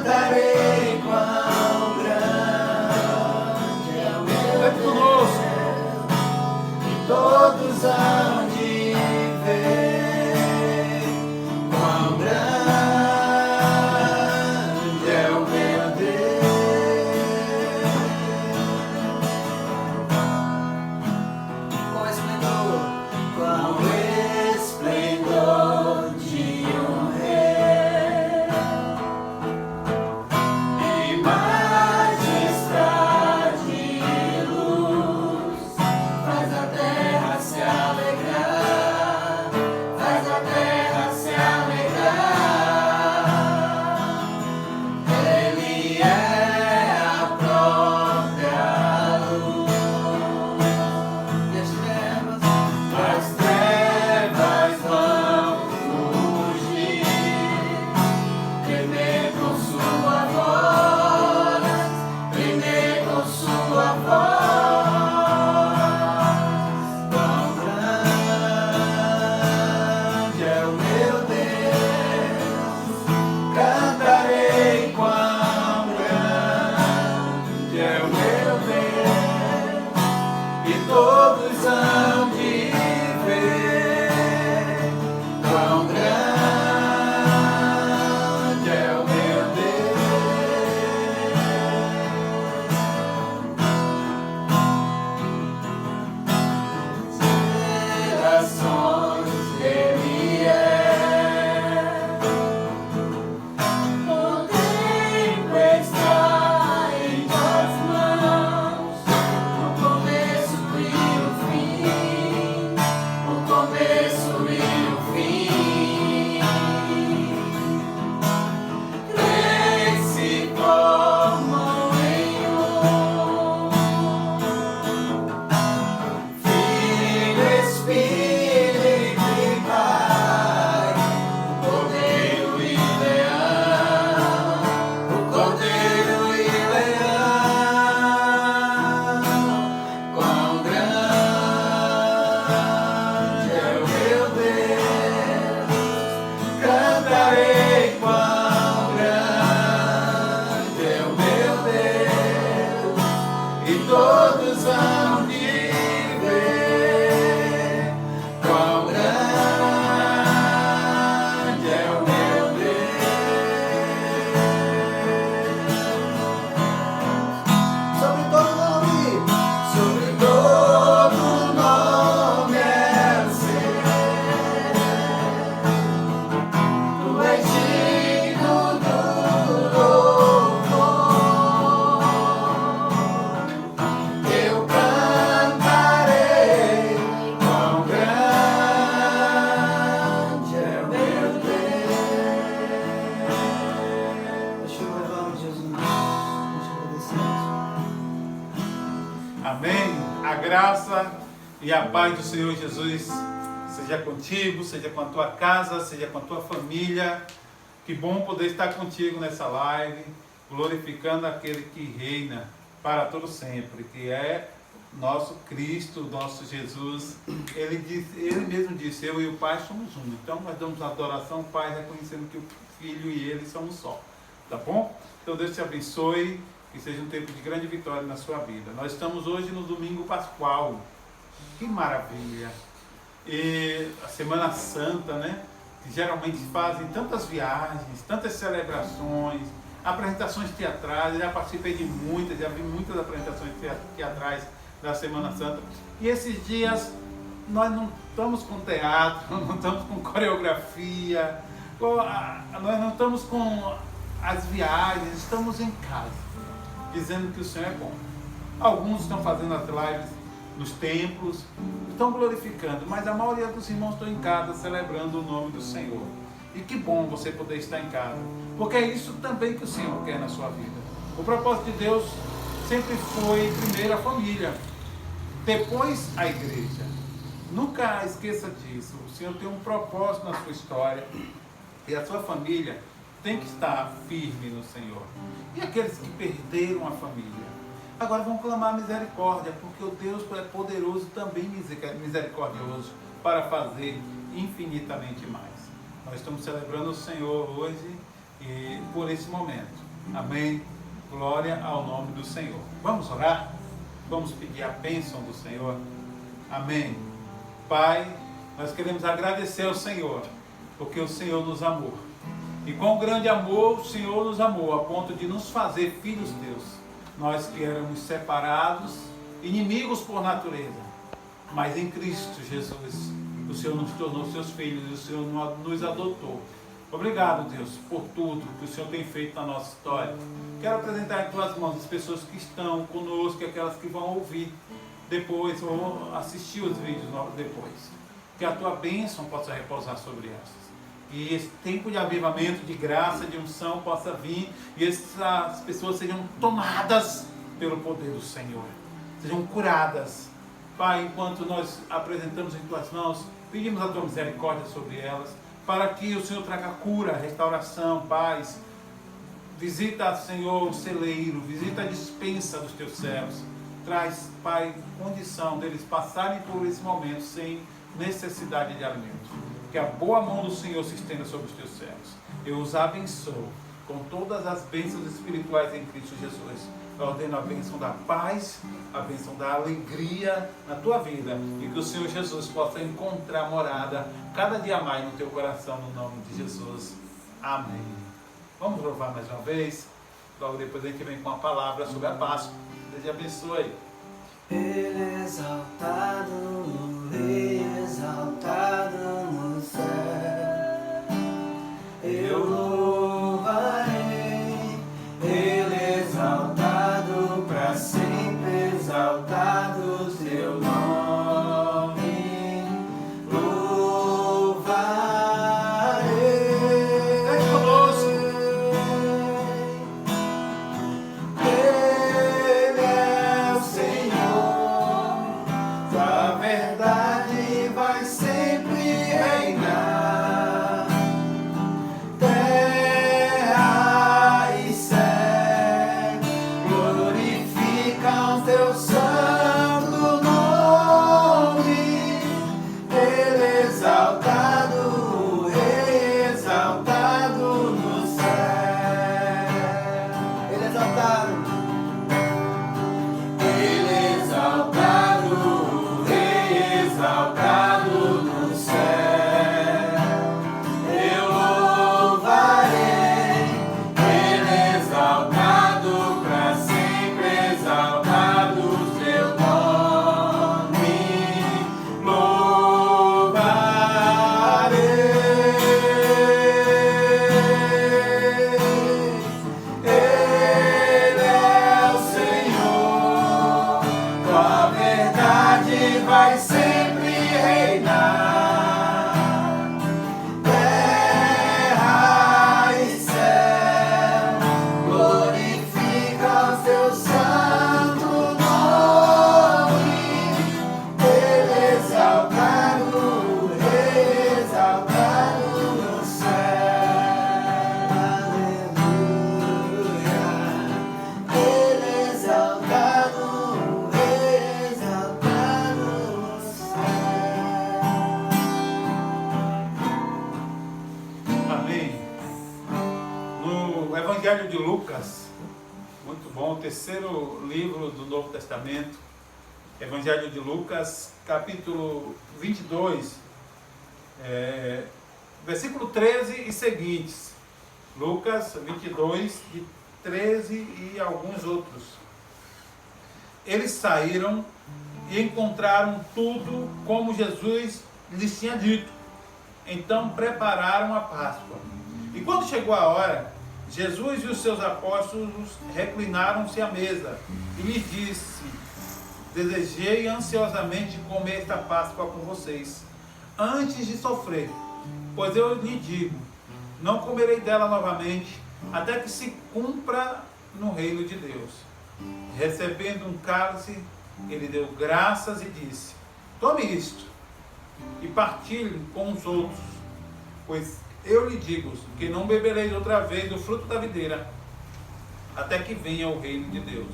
cantarei quão grande é o meu Deus, e todos hão de ver quão grande é o meu Deus. Com esplendor, com esplendor de um rei, e majestade e luz, faz a terra se alegrar, faz a terra se alegrar. Ele é a própria luz. E as trevas vão fugir, tremer com sua voz, tremer com sua voz. Quão grande é o meu Deus, cantarei quão grande é o meu Deus, e todos hão de ver quão grande é o meu Deus. Gerações ele é, o tempo está em tuas mãos, o começo e o fim, o começo e o fim. Três se formam em um, Filho, Espírito e Pai, o Cordeiro e Leão, o Cordeiro e Leão. Quão grande é o meu Deus, cantarei quão grande é o meu Deus, e todos hão de ver quão grande é o meu Deus. Sobre todo nome, sobre todo nome é o seu. Tu és digno do louvor. Eu cantarei quão grande é o meu Deus. Deixa eu louvar Jesus. Deixa eu agradecer. Amém. A graça e a paz do Senhor Jesus seja contigo, seja com a tua casa, seja com a tua família. Que bom poder estar contigo nessa live, glorificando aquele que reina para todo sempre, que é nosso Cristo, nosso Jesus. Ele mesmo disse: eu e o Pai somos um. Então nós damos adoração ao Pai, reconhecendo que o Filho e Ele são um só. Tá bom? Então Deus te abençoe, que seja um tempo de grande vitória na sua vida. Nós estamos hoje no domingo pascual. Que maravilha! E a Semana Santa, né? Que geralmente fazem tantas viagens, tantas celebrações, apresentações teatrais. Eu já participei de muitas, já vi muitas apresentações teatrais da Semana Santa. E esses dias nós não estamos com teatro, não estamos com coreografia, nós não estamos com as viagens, estamos em casa, dizendo que o Senhor é bom. Alguns estão fazendo as lives nos templos, estão glorificando, mas a maioria dos irmãos estão em casa celebrando o nome do Senhor. E que bom você poder estar em casa, porque é isso também que o Senhor quer na sua vida. O propósito de Deus sempre foi primeiro a família, depois a igreja. Nunca esqueça disso. O Senhor tem um propósito na sua história e a sua família tem que estar firme no Senhor. E aqueles que perderam a família, agora vão clamar misericórdia, porque o Deus é poderoso, também misericordioso, para fazer infinitamente mais. Nós estamos celebrando o Senhor hoje e por esse momento. Amém. Glória ao nome do Senhor. Vamos orar? Vamos pedir a bênção do Senhor. Amém. Pai, nós queremos agradecer ao Senhor, porque o Senhor nos amou. E com grande amor o Senhor nos amou, a ponto de nos fazer filhos teus. Nós que éramos separados, inimigos por natureza, mas em Cristo Jesus, o Senhor nos tornou seus filhos e o Senhor nos adotou. Obrigado, Deus, por tudo que o Senhor tem feito na nossa história. Quero apresentar em tuas mãos as pessoas que estão conosco e aquelas que vão ouvir depois ou assistir os vídeos depois. Que a tua bênção possa repousar sobre essas. E esse tempo de avivamento, de graça, de unção possa vir e essas pessoas sejam tomadas pelo poder do Senhor. Sejam curadas. Pai, enquanto nós apresentamos em tuas mãos, pedimos a tua misericórdia sobre elas, para que o Senhor traga cura, restauração, paz. Visita, Senhor, o celeiro, visita a despensa dos teus servos. Traz, Pai, condição deles passarem por esse momento sem necessidade de alimento. Que a boa mão do Senhor se estenda sobre os teus servos. Eu os abençoo com todas as bênçãos espirituais em Cristo Jesus. Eu ordeno a bênção da paz, a bênção da alegria na tua vida. E que o Senhor Jesus possa encontrar morada cada dia mais no teu coração, no nome de Jesus. Amém. Vamos louvar mais uma vez. Logo depois a gente vem com uma palavra sobre a Páscoa. Deus te abençoe. Ele é exaltado, Rei exaltado no céu. Eu louvarei, Ele é exaltado para sempre, exaltado teu nome. Louvarei. Vem conosco. Ele é o Senhor, tua verdade vai sempre reinar. Terra e céu glorificam teu santo nome. Ele é exaltado, Rei exaltado no céu. Ele é exaltado. Ele é exaltado, Rei exaltado no céu. Eu louvarei, Ele é exaltado para sempre, exaltado teu nome. Louvarei. Ele é o Senhor, tua verdade vai sempre reinar. Terra e céu glorificam teu santo nome. Ele é exaltado, Rei exaltado no céu. Aleluia. Ele é exaltado, Rei exaltado no céu. Amém. No Evangelho de Lucas, muito bom, o terceiro livro do Novo Testamento, Evangelho de Lucas, capítulo 22, versículo 13 e seguintes. Lucas 22, de 13 e alguns outros. Eles saíram e encontraram tudo como Jesus lhes tinha dito. Então prepararam a Páscoa. E quando chegou a hora, Jesus e os seus apóstolos reclinaram-se à mesa e lhes disse: desejei ansiosamente comer esta Páscoa com vocês, antes de sofrer, pois eu lhe digo, não comerei dela novamente, até que se cumpra no reino de Deus. Recebendo um cálice, ele deu graças e disse: tome isto e partilhe com os outros, pois eu lhe digo que não bebereis outra vez do fruto da videira, até que venha o reino de Deus.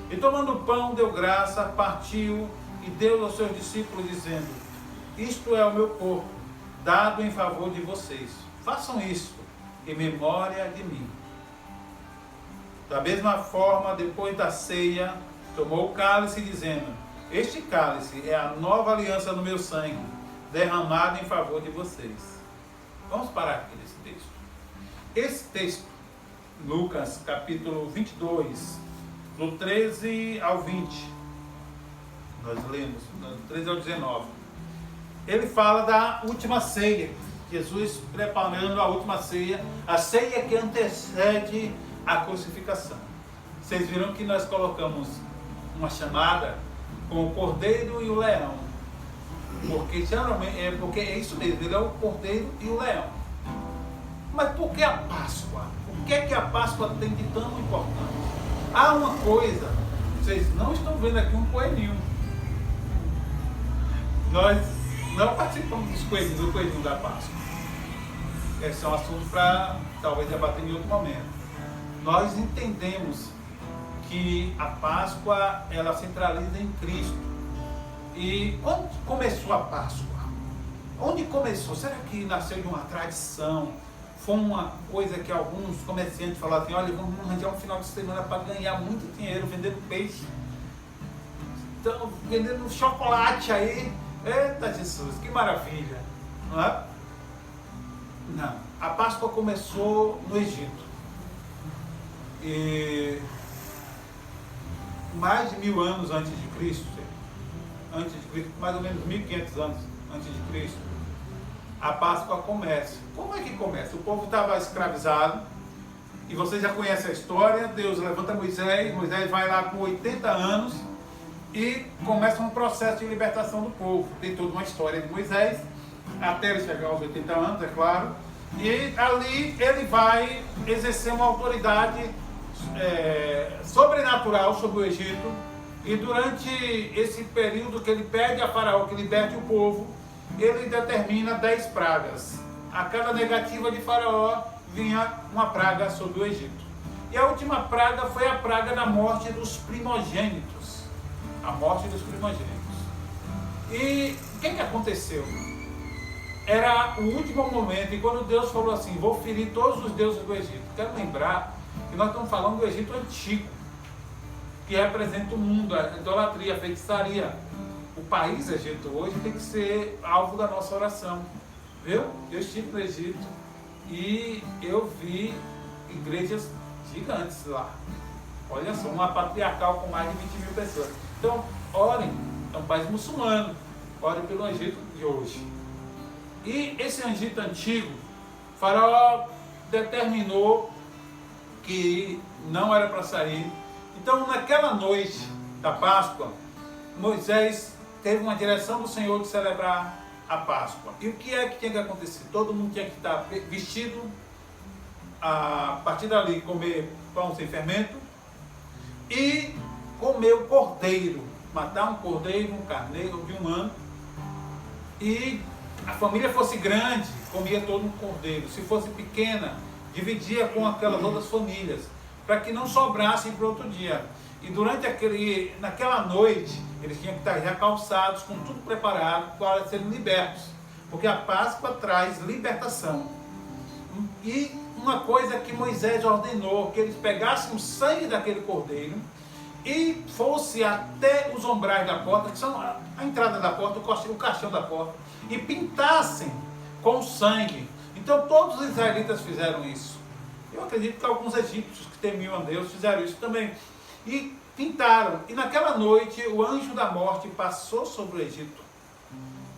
E tomando o pão, deu graça, partiu e deu aos seus discípulos, dizendo: isto é o meu corpo, dado em favor de vocês. Façam isto em memória de mim. Da mesma forma, depois da ceia, tomou o cálice, dizendo: este cálice é a nova aliança no meu sangue, derramado em favor de vocês. Vamos parar aqui nesse texto. Esse texto, Lucas capítulo 22, do 13 ao 20, nós lemos, do 13 ao 19, ele fala da última ceia, Jesus preparando a última ceia, a ceia que antecede a crucificação. Vocês viram que nós colocamos uma chamada com o cordeiro e o leão, porque geralmente porque é isso mesmo, ele é o cordeiro e o leão. Mas por que a Páscoa? O que é que a Páscoa tem de tão importante? Há uma coisa, vocês não estão vendo aqui um coelhinho. Nós não participamos do coelhinho da Páscoa. Esse é um assunto para talvez debater em outro momento. Nós entendemos que a Páscoa, ela centraliza em Cristo. E quando começou a Páscoa? Onde começou? Será que nasceu de uma tradição? Foi uma coisa que alguns comerciantes falaram assim: olha, vamos arranjar um final de semana para ganhar muito dinheiro vendendo peixe. Então, vendendo chocolate aí. Eita Jesus, que maravilha. Não é? Não. A Páscoa começou no Egito. E mais de 1000 anos antes de Cristo, mais ou menos 1500 anos antes de Cristo, a Páscoa começa. Como é que começa? O povo estava escravizado, e você já conhece a história. Deus levanta Moisés vai lá com 80 anos e começa um processo de libertação do povo. Tem toda uma história de Moisés, até ele chegar aos 80 anos, é claro, e ali ele vai exercer uma autoridade sobrenatural sobre o Egito. E durante esse período que ele pede a Faraó que liberte o povo, ele determina 10 pragas. A cada negativa de Faraó vinha uma praga sobre o Egito. E a última praga foi a praga da morte dos primogênitos. A morte dos primogênitos. E o que aconteceu? Era o último momento, e quando Deus falou assim: vou ferir todos os deuses do Egito. Quero lembrar que nós estamos falando do Egito antigo, que representa o mundo, a idolatria, a feitiçaria. O país Egito hoje tem que ser alvo da nossa oração. Viu? Eu estive no Egito e eu vi igrejas gigantes lá. Olha só, uma patriarcal com mais de 20 mil pessoas. Então, orem, é um país muçulmano. Orem pelo Egito de hoje. E esse Egito antigo, Faraó determinou que não era para sair. Então, naquela noite da Páscoa, Moisés teve uma direção do Senhor de celebrar a Páscoa. E o que é que tinha que acontecer? Todo mundo tinha que estar vestido, a partir dali comer pão sem fermento e comer o cordeiro, matar um cordeiro, um carneiro de um ano. E a família fosse grande, comia todo um cordeiro. Se fosse pequena, dividia com aquelas outras famílias, para que não sobrasse para outro dia. E naquela noite, eles tinham que estar já calçados, com tudo preparado para serem libertos, porque a Páscoa traz libertação. E uma coisa que Moisés ordenou, que eles pegassem o sangue daquele cordeiro e fosse até os umbrais da porta, que são a entrada da porta, o caixão da porta, e pintassem com sangue. Então todos os israelitas fizeram isso. Eu acredito que alguns egípcios que temiam a Deus fizeram isso também. E pintaram. E naquela noite o anjo da morte passou sobre o Egito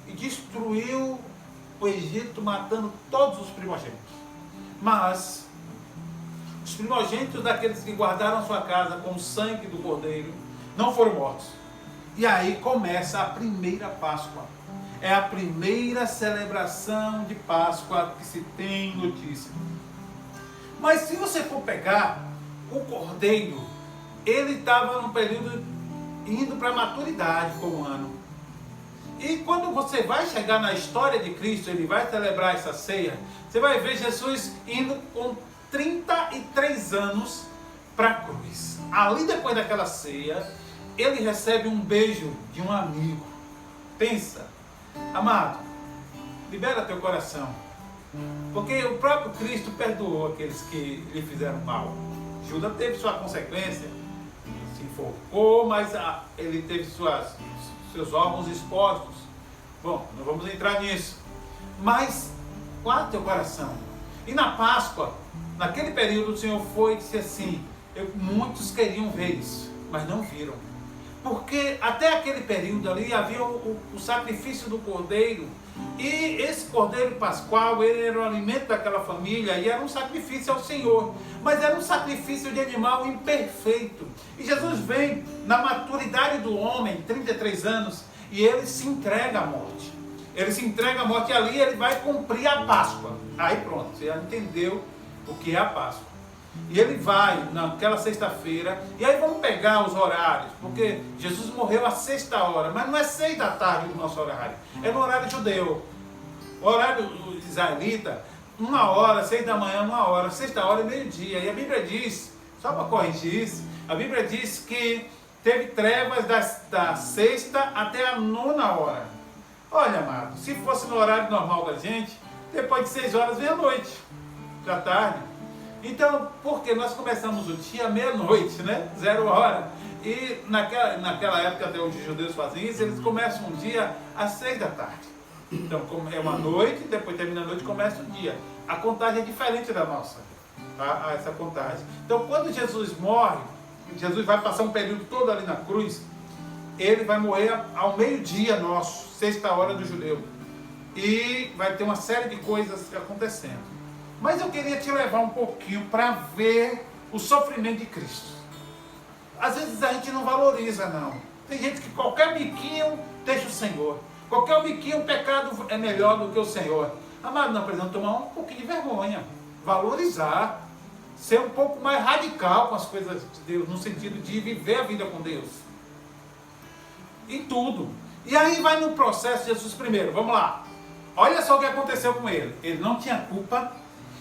e destruiu o Egito, matando todos os primogênitos. Mas os primogênitos daqueles que guardaram sua casa com o sangue do cordeiro não foram mortos. E aí começa a primeira Páscoa. É a primeira celebração de Páscoa que se tem notícia. Mas se você for pegar o cordeiro, ele estava num período indo para a maturidade com um ano. E quando você vai chegar na história de Cristo, ele vai celebrar essa ceia, você vai ver Jesus indo com 33 anos para a cruz. Ali depois daquela ceia, ele recebe um beijo de um amigo. Pensa, amado, libera teu coração. Porque o próprio Cristo perdoou aqueles que lhe fizeram mal. Judas teve sua consequência, se enforcou, mas ele teve seus órgãos expostos. Bom, não vamos entrar nisso. Mas guarda teu coração. E na Páscoa, naquele período, o Senhor foi e disse assim, muitos queriam ver isso, mas não viram. Porque até aquele período ali havia o sacrifício do cordeiro. E esse cordeiro pascual, ele era o alimento daquela família e era um sacrifício ao Senhor. Mas era um sacrifício de animal imperfeito. E Jesus vem na maturidade do homem, 33 anos, e ele se entrega à morte. Ele se entrega à morte e ali ele vai cumprir a Páscoa. Aí pronto, você já entendeu o que é a Páscoa. E ele vai naquela sexta-feira, e aí vamos pegar os horários, porque Jesus morreu às 6h, mas não é 6 da tarde o nosso horário, é no horário judeu. O horário israelita, 1h, 6 da manhã, 1h, 6h e meio-dia. E a Bíblia diz, só para corrigir isso, a Bíblia diz que teve trevas da 6ª até a 9h. Olha, amado, se fosse no horário normal da gente, depois de 6h vem a noite, da tarde. Então, porque nós começamos o dia meia-noite, né? 0h. E naquela época, até onde os judeus fazem isso, eles começam o dia às 6 da tarde. Então, é uma noite, depois termina a noite, começa o dia. A contagem é diferente da nossa, tá? Essa contagem. Então, quando Jesus morre, Jesus vai passar um período todo ali na cruz, ele vai morrer ao meio-dia nosso, 6ª do judeu. E vai ter uma série de coisas acontecendo. Mas eu queria te levar um pouquinho para ver o sofrimento de Cristo. Às vezes a gente não valoriza, não. Tem gente que qualquer biquinho deixa o Senhor. Qualquer biquinho, o pecado é melhor do que o Senhor. Amado, não, precisamos tomar um pouquinho de vergonha. Valorizar. Ser um pouco mais radical com as coisas de Deus, no sentido de viver a vida com Deus. Em tudo. E aí vai no processo de Jesus primeiro. Vamos lá. Olha só o que aconteceu com ele. Ele não tinha culpa.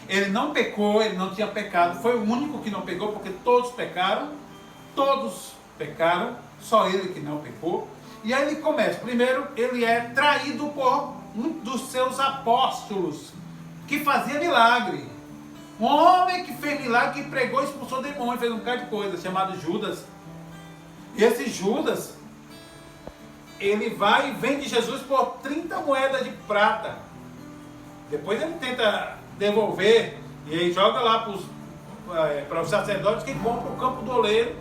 Ele não pecou, ele não tinha pecado, foi o único que não pecou, porque todos pecaram, só ele que não pecou. E aí ele começa, primeiro ele é traído por um dos seus apóstolos, que fazia milagre. Um homem que fez milagre, que pregou, expulsou demônio, fez um bocado de coisa, chamado Judas. E esse Judas, ele vai e vende Jesus por 30 moedas de prata. Depois ele tenta devolver, e aí joga lá para os sacerdotes que compram o campo do oleiro,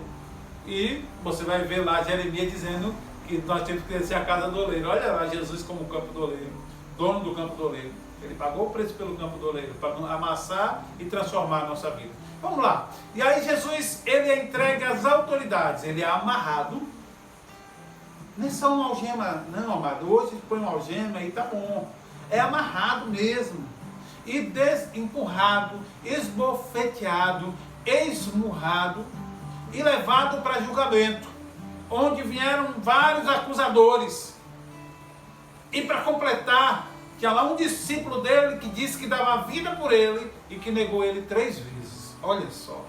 e você vai ver lá Jeremias dizendo que nós temos que crescer a casa do oleiro. Olha lá Jesus como o campo do oleiro, dono do campo do oleiro. Ele pagou o preço pelo campo do oleiro, para amassar e transformar a nossa vida. Vamos lá. E aí Jesus, ele é entregue às autoridades, ele é amarrado. Não é só uma algema, não, amado. Hoje põe uma algema e tá bom. É amarrado mesmo. E empurrado, esbofeteado, esmurrado e levado para julgamento, onde vieram vários acusadores. E para completar, tinha lá um discípulo dele que disse que dava a vida por ele e que negou ele 3 vezes. Olha só.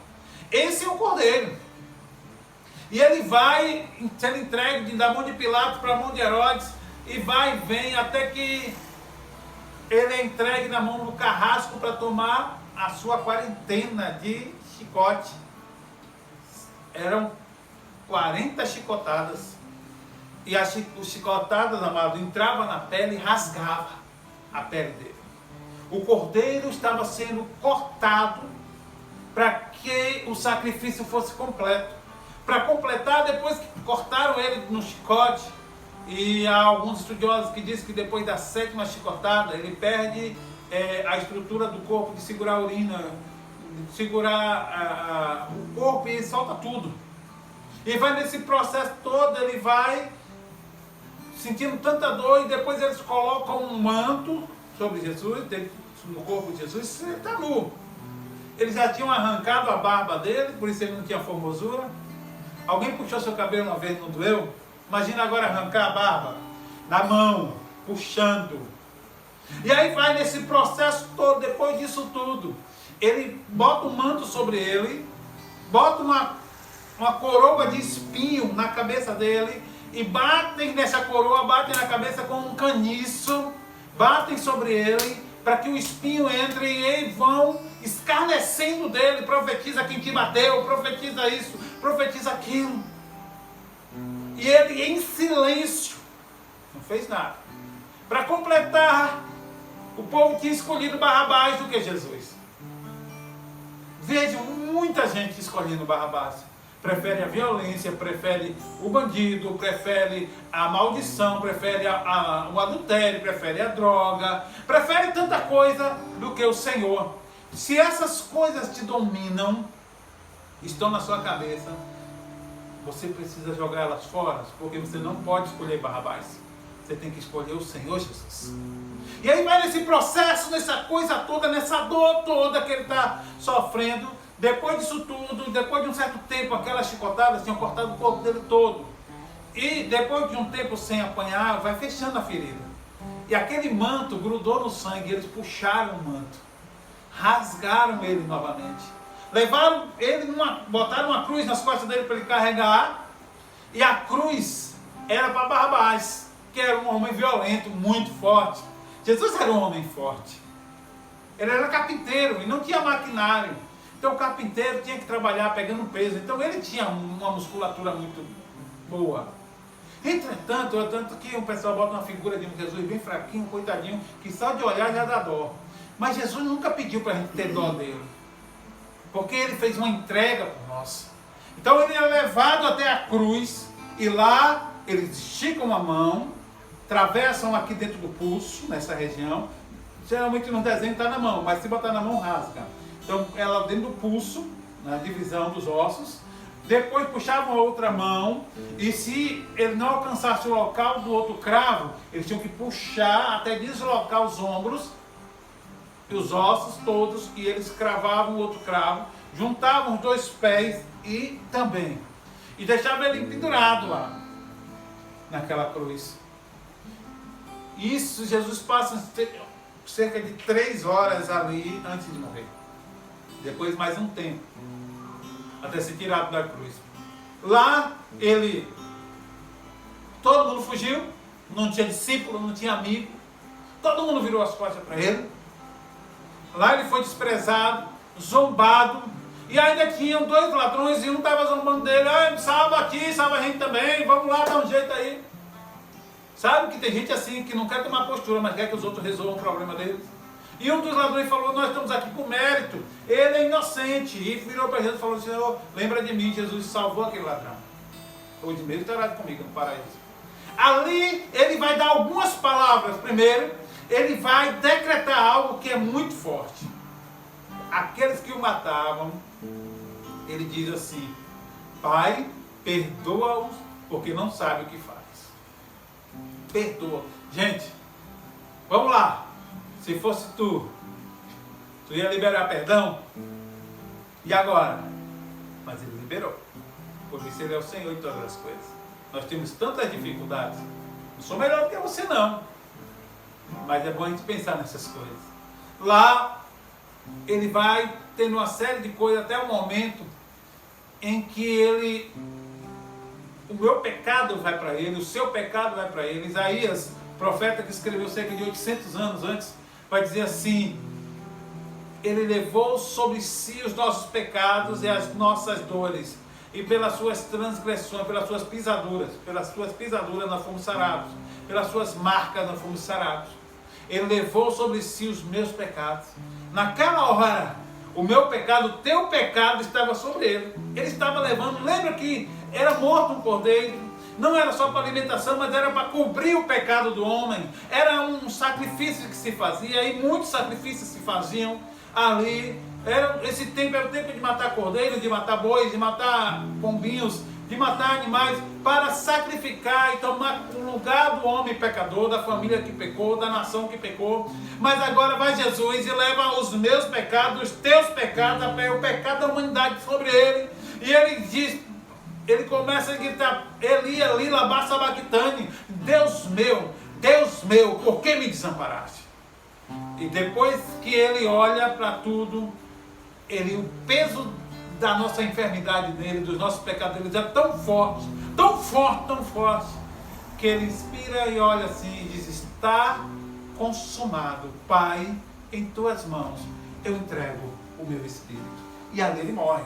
Esse é o Cordeiro. E ele vai ser entregue da mão de Pilatos para a mão de Herodes, e vai e vem até que ele é entregue na mão do carrasco para tomar a sua quarentena de chicote. Eram 40 chicotadas. E as chicotadas, amado, entravam na pele e rasgava a pele dele. O cordeiro estava sendo cortado para que o sacrifício fosse completo. Para completar, depois que cortaram ele no chicote, e há alguns estudiosos que dizem que depois da 7ª chicotada, ele perde a estrutura do corpo de segurar a urina, de segurar o corpo, e solta tudo. E vai nesse processo todo, ele vai sentindo tanta dor, e depois eles colocam um manto sobre Jesus, no corpo de Jesus, ele está nu. Eles já tinham arrancado a barba dele, por isso ele não tinha formosura. Alguém puxou seu cabelo uma vez, não doeu? Imagina agora arrancar a barba na mão, puxando. E aí vai nesse processo todo, depois disso tudo. Ele bota um manto sobre ele, bota uma coroa de espinho na cabeça dele, e batem nessa coroa, batem na cabeça com um caniço, batem sobre ele, para que o espinho entre e eles vão escarnecendo dele, profetiza quem te bateu, profetiza isso, profetiza aquilo. E ele em silêncio, não fez nada. Para completar, o povo tinha escolhido Barrabás do que Jesus. Vejam, muita gente escolhendo Barrabás. Prefere a violência, prefere o bandido, prefere a maldição, prefere o adultério, prefere a droga, prefere tanta coisa do que o Senhor. Se essas coisas te dominam, estão na sua cabeça, você precisa jogar elas fora, porque você não pode escolher Barrabás. Você tem que escolher o Senhor Jesus. E aí vai nesse processo, nessa coisa toda, nessa dor toda que ele está sofrendo. Depois disso tudo, depois de um certo tempo, aquelas chicotadas tinham cortado o corpo dele todo. E depois de um tempo sem apanhar, vai fechando a ferida. E aquele manto grudou no sangue, eles puxaram o manto. Rasgaram ele novamente. Levaram ele, botaram uma cruz nas costas dele para ele carregar. E a cruz era para Barrabás, que era um homem violento, muito forte. Jesus era um homem forte. Ele era carpinteiro e não tinha maquinário. Então o carpinteiro tinha que trabalhar pegando peso. Então ele tinha uma musculatura muito boa. Entretanto, tanto que o pessoal bota uma figura de um Jesus bem fraquinho, coitadinho, que só de olhar já dá dó. Mas Jesus nunca pediu para a gente ter dó dele. Porque ele fez uma entrega por nós. Então ele é levado até a cruz. E lá eles esticam a mão, atravessam aqui dentro do pulso, nessa região. Geralmente no desenho está na mão, mas se botar na mão rasga. Então ela dentro do pulso, na divisão dos ossos. Depois puxavam a outra mão. E se ele não alcançasse o local do outro cravo, eles tinham que puxar até deslocar os ombros e os ossos todos. E eles cravavam o outro cravo, juntavam os dois pés e também. E deixavam ele pendurado lá, naquela cruz. Isso, Jesus passa cerca de 3 horas ali antes de morrer. Depois mais um tempo, até ser tirado da cruz. Lá todo mundo fugiu, não tinha discípulo, não tinha amigo, todo mundo virou as costas para ele. Lá ele foi desprezado, zombado, e ainda tinham 2 ladrões e um estava zombando dele. Salva aqui, salva a gente também, vamos lá, dá um jeito aí. Sabe que tem gente assim que não quer tomar postura, mas quer que os outros resolvam o problema deles. E um dos ladrões falou, nós estamos aqui com mérito, ele é inocente. E virou para Jesus e falou, Senhor, lembra de mim, Jesus salvou aquele ladrão. O de medo estará comigo no paraíso. Ali ele vai dar algumas palavras. Primeiro, ele vai decretar algo que é muito forte. Aqueles que o matavam, ele diz assim, Pai, perdoa-os, porque não sabe o que faz. Perdoa. Gente, vamos lá. Se fosse tu ia liberar perdão? E agora? Mas ele liberou. Por isso ele é o Senhor de todas as coisas. Nós temos tantas dificuldades. Não sou melhor do que você não. Mas é bom a gente pensar nessas coisas. Lá, ele vai tendo uma série de coisas até o momento em que o meu pecado vai para ele, o seu pecado vai para ele. Isaías, profeta que escreveu cerca de 800 anos antes, vai dizer assim, ele levou sobre si os nossos pecados e as nossas dores, e pelas suas transgressões, pelas suas pisaduras nós fomos sarados, pelas suas marcas nós fomos sarados. Ele levou sobre si os meus pecados. Naquela hora, o meu pecado, o teu pecado estava sobre ele. Ele estava levando, lembra que era morto um cordeiro, não era só para alimentação, mas era para cobrir o pecado do homem. Era um sacrifício que se fazia, e muitos sacrifícios se faziam ali. Esse tempo era o tempo de matar cordeiros, de matar bois, de matar pombinhos, de matar animais, para sacrificar e tomar o lugar do homem pecador, da família que pecou, da nação que pecou. Mas agora vai Jesus e leva os meus pecados, os teus pecados, o pecado da humanidade sobre ele. E ele diz, ele começa a gritar, Eli, Eli, lama sabachthani, Deus meu, por que me desamparaste? E depois que ele olha para tudo, o peso da nossa enfermidade nele, dos nossos pecados dele, é tão forte, que ele inspira e olha assim e diz, está consumado. Pai, em tuas mãos eu entrego o meu espírito. E ali ele morre.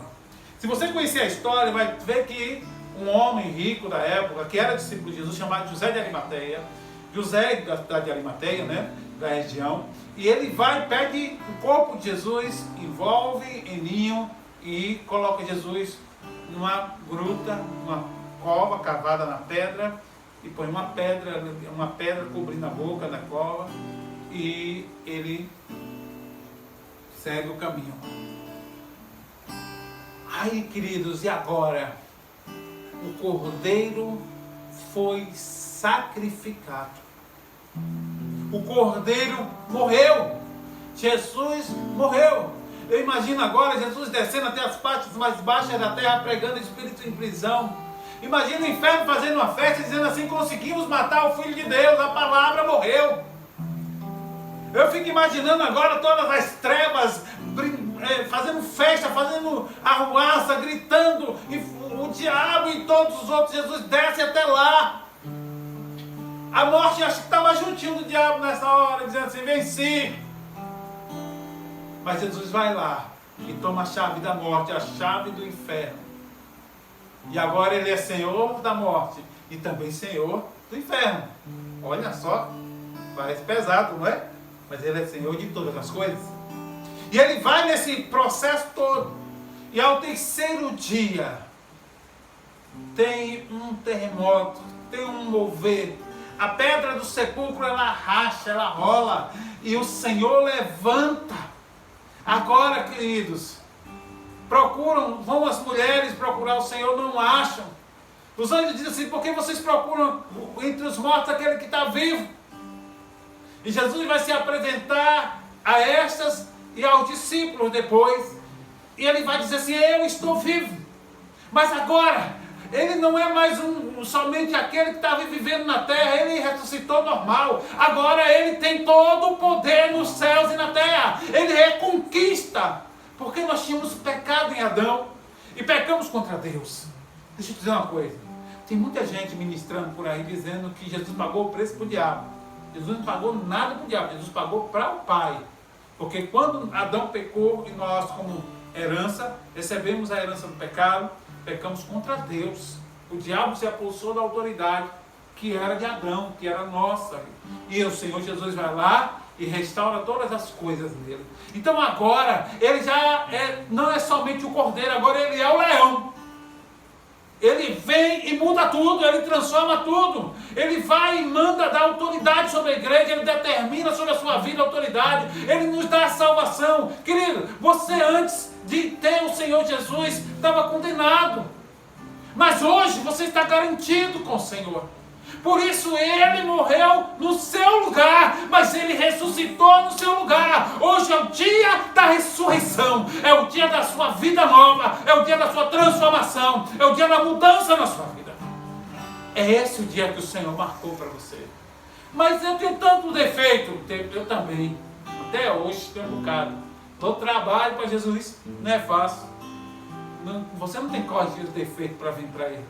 Se você conhecer a história, vai ver que um homem rico da época, que era discípulo de Jesus, chamado José de Arimateia, José da cidade de Arimateia, né, da região, e ele vai, pega o corpo de Jesus, envolve em linho e coloca Jesus numa gruta, numa cova cavada na pedra, e põe uma pedra cobrindo a boca da cova, e ele segue o caminho. Ai, queridos, e agora? O cordeiro foi sacrificado. O cordeiro morreu. Jesus morreu. Eu imagino agora Jesus descendo até as partes mais baixas da terra, pregando espírito em prisão. Imagina o inferno fazendo uma festa, dizendo assim: conseguimos matar o Filho de Deus, a palavra morreu. Eu fico imaginando agora todas as trevas fazendo festa, fazendo arruaça, gritando, e o diabo e todos os outros. Jesus desce até lá. A morte, acho que estava juntinho do diabo nessa hora, dizendo assim: venci. Mas Jesus vai lá e toma a chave da morte, a chave do inferno. E agora ele é Senhor da morte e também Senhor do inferno. Olha só, parece pesado, não é? Mas ele é Senhor de todas as coisas. E ele vai nesse processo todo. E ao terceiro dia, tem um terremoto, tem um mover. A pedra do sepulcro, ela racha, ela rola. E o Senhor levanta. Agora, queridos, vão as mulheres procurar o Senhor, não acham. Os anjos dizem assim: por que vocês procuram entre os mortos aquele que está vivo? E Jesus vai se apresentar a estas e aos discípulos depois. E ele vai dizer assim: eu estou vivo. Mas agora, ele não é mais somente aquele que estava vivendo na terra. Ele ressuscitou normal. Agora ele tem todo o poder nos céus e na terra. Ele reconquista. Porque nós tínhamos pecado em Adão e pecamos contra Deus. Deixa eu te dizer uma coisa. Tem muita gente ministrando por aí dizendo que Jesus pagou o preço para o diabo. Jesus não pagou nada para o diabo. Jesus pagou para o Pai. Porque quando Adão pecou e nós, como herança, recebemos a herança do pecado, pecamos contra Deus. O diabo se apossou da autoridade que era de Adão, que era nossa. E o Senhor Jesus vai lá e restaura todas as coisas dele. Então agora, ele já não é somente o cordeiro, agora ele é o leão. Ele vem e muda tudo, ele transforma tudo. Ele vai e manda dar autoridade sobre a igreja, ele determina sobre a sua vida a autoridade, ele nos dá a salvação. Querido, você antes de ter o Senhor Jesus estava condenado. Mas hoje você está garantido com o Senhor. Por isso ele morreu no seu lugar, mas ele ressuscitou no seu lugar. Hoje é o dia da ressurreição, é o dia da sua vida nova, é o dia da sua transformação, é o dia da mudança na sua vida. É esse o dia que o Senhor marcou para você. Mas eu tenho tanto defeito, eu também, até hoje tenho um bocado. Dou trabalho para Jesus, não é fácil. Você não tem código de defeito para vir para Ele.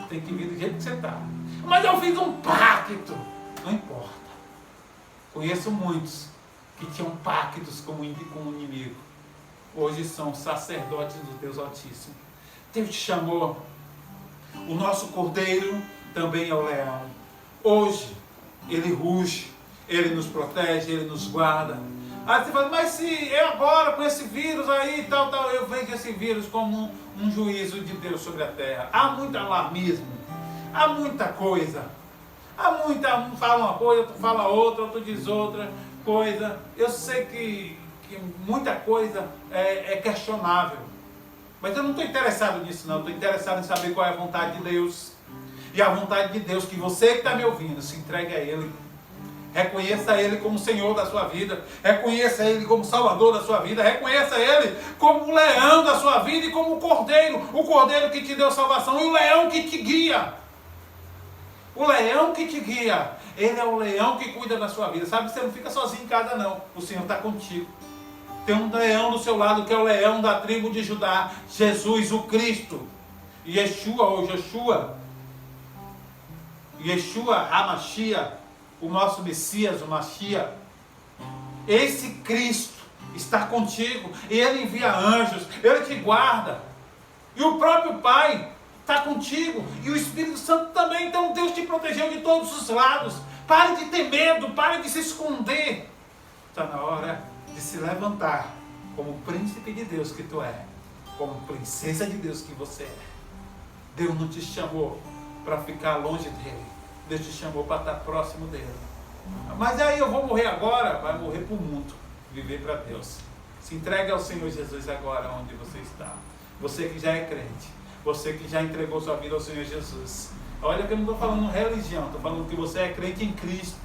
Tem que vir do jeito que você está. Mas eu fiz um pacto. Não importa. Conheço muitos que tinham pactos com o inimigo. Hoje são sacerdotes do Deus Altíssimo. Deus te chamou. O nosso cordeiro também é o leão. Hoje, ele ruge, ele nos protege, ele nos guarda. Aí você fala: mas se eu agora com esse vírus aí, tal, eu vejo esse vírus como um juízo de Deus sobre a terra. Há muito alarmismo, há muita coisa. Um fala uma coisa, outro fala outra, outro diz outra coisa. Eu sei que muita coisa é questionável. Mas eu não estou interessado nisso não, estou interessado em saber qual é a vontade de Deus. E a vontade de Deus, que você que está me ouvindo, se entregue a Ele. Reconheça Ele como Senhor da sua vida. Reconheça Ele como Salvador da sua vida. Reconheça Ele como o leão da sua vida e como o cordeiro que te deu salvação e o leão que te guia. O leão que te guia. Ele é o leão que cuida da sua vida. Sabe, você não fica sozinho em casa não. O Senhor está contigo. Tem um leão do seu lado que é o leão da tribo de Judá. Jesus, o Cristo. Yeshua ou Joshua. Yeshua, Hamashia. O nosso Messias, o Mashiach. Esse Cristo está contigo. Ele envia anjos, Ele te guarda. E o próprio Pai está contigo. E o Espírito Santo também. Então Deus te protegeu de todos os lados. Pare de ter medo, pare de se esconder. Está na hora de se levantar como príncipe de Deus que tu é. Como princesa de Deus que você é. Deus não te chamou para ficar longe dele. Deus te chamou para estar próximo dele. Mas aí eu vou morrer agora. Vai morrer para o mundo. Viver para Deus. Se entregue ao Senhor Jesus agora onde você está. Você que já é crente. Você que já entregou sua vida ao Senhor Jesus. Olha que eu não estou falando religião. Estou falando que você é crente em Cristo.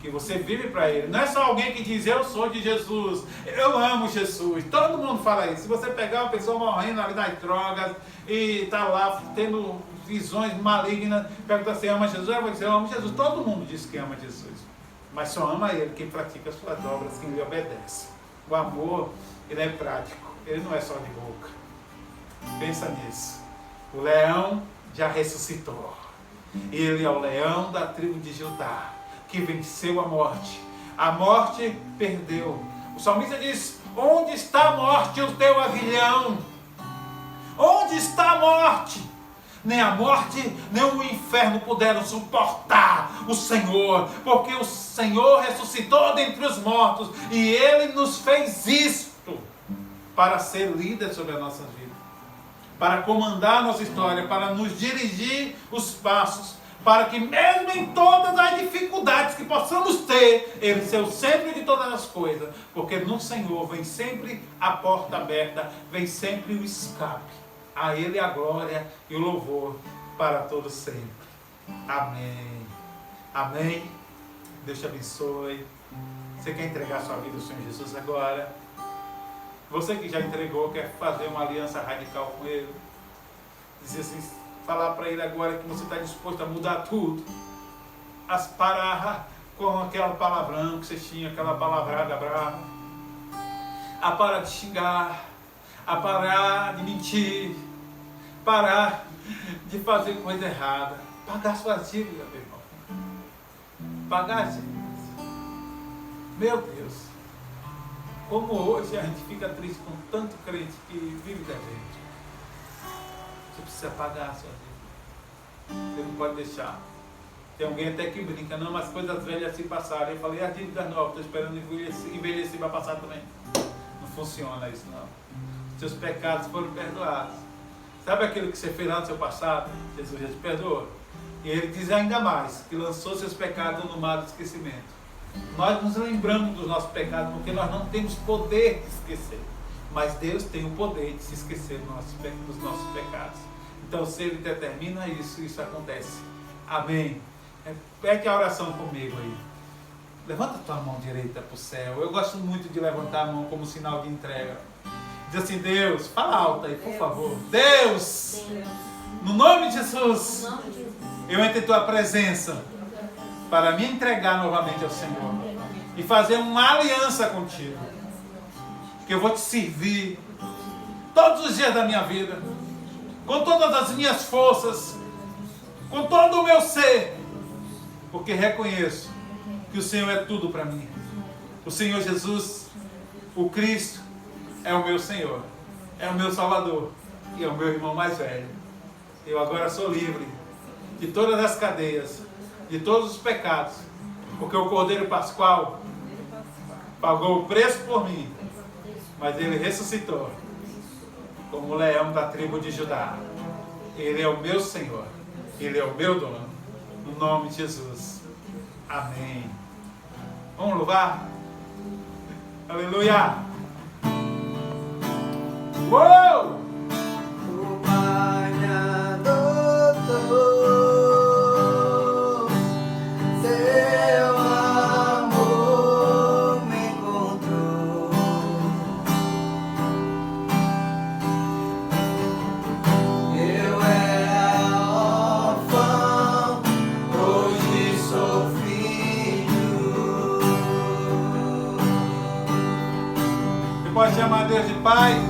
Que você vive para Ele. Não é só alguém que diz, eu sou de Jesus. Eu amo Jesus. Todo mundo fala isso. Se você pegar uma pessoa morrendo ali nas drogas e está lá tendo visões malignas, pergunta se ama Jesus. Ela vai dizer, eu amo Jesus. Todo mundo diz que ama Jesus. Mas só ama Ele quem pratica as suas obras, quem lhe obedece. O amor, ele é prático. Ele não é só de boca. Pensa nisso. O leão já ressuscitou. Ele é o leão da tribo de Judá, que venceu a morte. A morte perdeu. O salmista diz, onde está a morte, o teu aguilhão? Onde está a morte? Nem a morte, nem o inferno puderam suportar o Senhor, porque o Senhor ressuscitou dentre os mortos, e Ele nos fez isto para ser líder sobre as nossas vidas, para comandar a nossa história, para nos dirigir os passos, para que mesmo em todas as dificuldades que possamos ter, Ele ser o centro de todas as coisas, porque no Senhor vem sempre a porta aberta, vem sempre o escape. A Ele a glória e o louvor para todos sempre. Amém. Amém. Deus te abençoe. Você quer entregar sua vida ao Senhor Jesus agora? Você que já entregou, quer fazer uma aliança radical com Ele? Dizer assim, falar para Ele agora que você está disposto a mudar tudo. A parar com aquela palavrão que você tinha, aquela palavrada brava. A parar de xingar. A parar de mentir. Parar de fazer coisa errada. Pagar suas dívidas, meu irmão. Pagar as dívidas. Meu Deus. Como hoje a gente fica triste com tanto crente que vive devendo. Você precisa pagar a sua dívida. Você não pode deixar. Tem alguém até que brinca, não, mas coisas velhas se passaram. Eu falei, as dívidas novas, estou esperando envelhecer para passar também. Não funciona isso não. Seus pecados foram perdoados. Sabe aquilo que você fez lá no seu passado? Jesus já te perdoou. E Ele diz ainda mais, que lançou seus pecados no mar do esquecimento. Nós nos lembramos dos nossos pecados, porque nós não temos poder de esquecer. Mas Deus tem o poder de se esquecer dos nossos pecados. Então, se Ele determina isso, isso acontece. Amém. Pede a oração comigo aí. Levanta a tua mão direita para o céu. Eu gosto muito de levantar a mão como sinal de entrega. Diz assim, Deus, fala alto aí, por favor. Deus, no nome de Jesus, eu entro em tua presença para me entregar novamente ao Senhor e fazer uma aliança contigo, que eu vou te servir todos os dias da minha vida, com todas as minhas forças, com todo o meu ser, porque reconheço que o Senhor é tudo para mim. O Senhor Jesus, o Cristo, é o meu Senhor, é o meu Salvador e é o meu irmão mais velho. Eu agora sou livre de todas as cadeias, de todos os pecados, porque o Cordeiro Pascual pagou o preço por mim, mas Ele ressuscitou como o leão da tribo de Judá. Ele é o meu Senhor, Ele é o meu dono, no nome de Jesus. Amém. Vamos louvar? Aleluia! Uou! O Pai me adotou, seu amor me encontrou. Eu era órfão, hoje sou filho. Você pode chamar Deus de Pai?